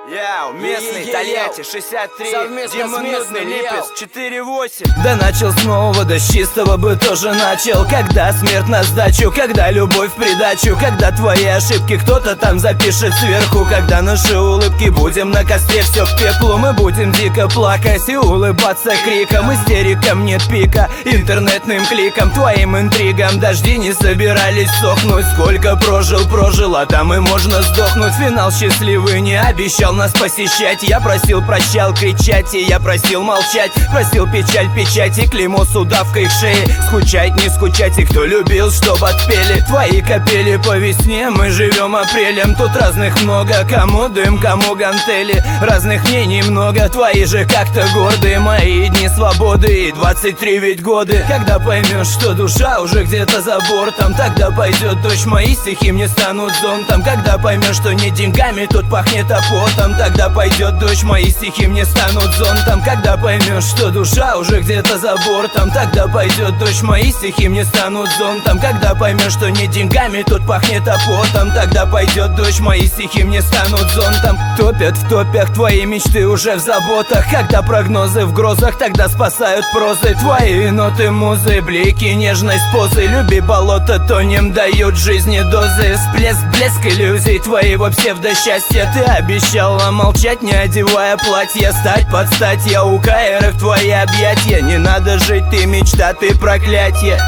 Местный, Тольятти, 63, Демонутный, Липец, 4-8. Да начал снова, да с чистого бы тоже начал. Когда смерть на сдачу, когда любовь в придачу, когда твои ошибки кто-то там запишет сверху, когда наши улыбки будем на костре, все в пеклу. Мы будем дико плакать и улыбаться криком. Истерикам нет пика, интернетным кликом, твоим интригам дожди не собирались сохнуть. Сколько прожил, а там и можно сдохнуть. Финал счастливый не обещал нас посещать. Я просил, прощал, кричать, и я просил молчать. Просил печаль, печать и клеймо с удавкой к шее. Скучать, не скучать, и кто любил, чтоб отпели твои капели по весне. Мы живем апрелем, тут разных много. Кому дым, кому гантели, разных мнений много. Твои же как-то гордые, мои дни свободы и 23 ведь годы. Когда поймешь, что душа уже где-то за бортом, тогда пойдет дождь, мои стихи мне станут зонтом. Когда поймешь, что не деньгами тут пахнет, а потом, тогда пойдет дождь, мои стихи мне станут зонтом. Когда поймешь, что душа уже где-то за бортом, тогда пойдет дождь, мои стихи мне станут зонтом. Когда поймешь, что не деньгами тут пахнет, а потом, тогда пойдет дождь, мои стихи мне станут зонтом. Топят в топях твои мечты уже в заботах. Когда прогнозы в грозах, тогда спасают прозы твои ноты, музы, блики, нежность, позы. Люби болото, тонем, дают жизни дозы. Всплеск, блеск иллюзий твоего псевдосчастья. Ты обещала молчать, не одевая платье, стать под стать, я у КР в твои объятия. Не надо жить, ты мечта, ты проклятие.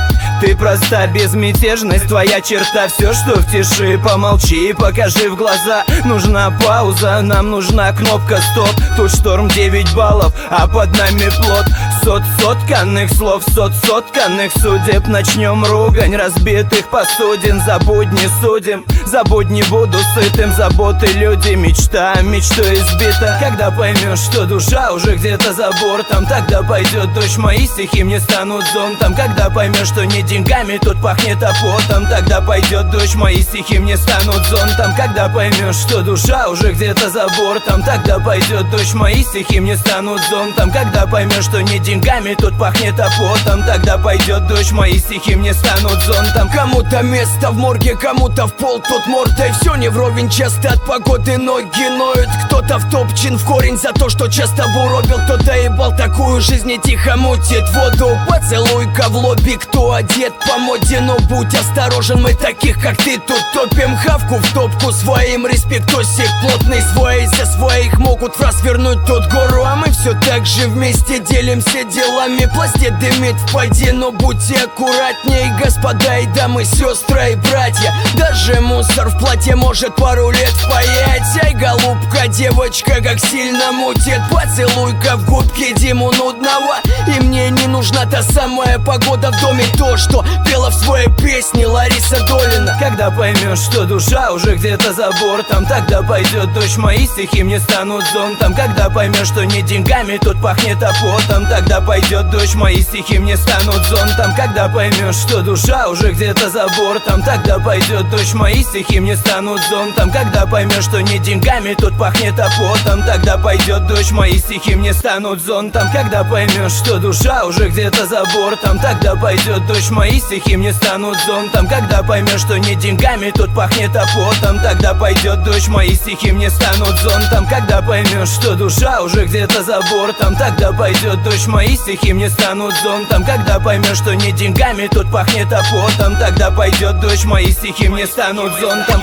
Ты проста безмятежность, твоя черта. Все, что в тиши, помолчи и покажи в глаза. Нужна пауза, нам нужна кнопка стоп. Тут шторм 9 баллов, а под нами плот. Сотканных слов, сотканных судеб. Начнем ругань разбитых посудин. Забудь, не судим, забудь, не буду сытым. Заботы, люди, мечта, мечту избита. Когда поймешь, что душа уже где-то за бортом, тогда пойдет дождь, мои стихи мне станут зонтом. Когда поймешь, что не деньгами тут пахнет, а потом, тогда пойдет дождь, мои стихи мне станут зонтом. Когда поймешь, что душа уже где-то за бортом, тогда пойдет дождь, мои стихи мне станут зонтом. Когда поймешь, что не деньгами тут пахнет, а потом, тогда пойдет дождь, мои стихи мне станут зонтом. Кому-то место в морге, кому-то в пол, тут мордой все не вровень, часто от погоды ноги ноют. Кто-то втопчен в корень за то, что часто буробил. Кто-то ебал такую жизнь и тихо мутит воду. Поцелуйка в лобби, кто одет по моде, но будь осторожен, мы таких как ты тут топим. Хавку в топку своим, респектосик плотный свой. За своих могут развернуть тут гору, а мы все так же вместе делимся делами. Пластит дымит в поде, но будьте аккуратней, господа и дамы, сестры и братья. Даже мусор в платье может пару лет впаять. Ай, голубка, девочка, как сильно мутит. Поцелуйка в губки Диму нудного. И мне не нужна та самая погода в доме, то, что пела в своей песне Лариса Долина. Когда поймешь, что душа уже где-то за бортом, тогда пойдет дождь, мои стихи мне станут зонтом. Когда поймешь, что не деньгами тут пахнет, а потом, тогда пойдет дождь, мои стихи мне станут зонтом. Когда поймешь, что душа уже где-то за бортом, тогда пойдет дождь, мои стихи мне станут зонтом. Когда поймешь, что не деньгами тут пахнет, а потом, тогда пойдет дождь, мои стихи мне станут зонтом. Когда поймешь, что душа уже где-то за бортом, тогда пойдет дождь, мои стихи мне станут зонтом. Когда поймешь, что не деньгами тут пахнет, а потом, тогда пойдет дождь, мои стихи мне станут зонтом. Когда поймешь, что душа уже где-то за бортом, тогда пойдет дождь, мои стихи мне станут зонтом. Когда поймешь, что не деньгами тут пахнет, а потом, тогда пойдет дождь, мои стихи мне станут зонтом.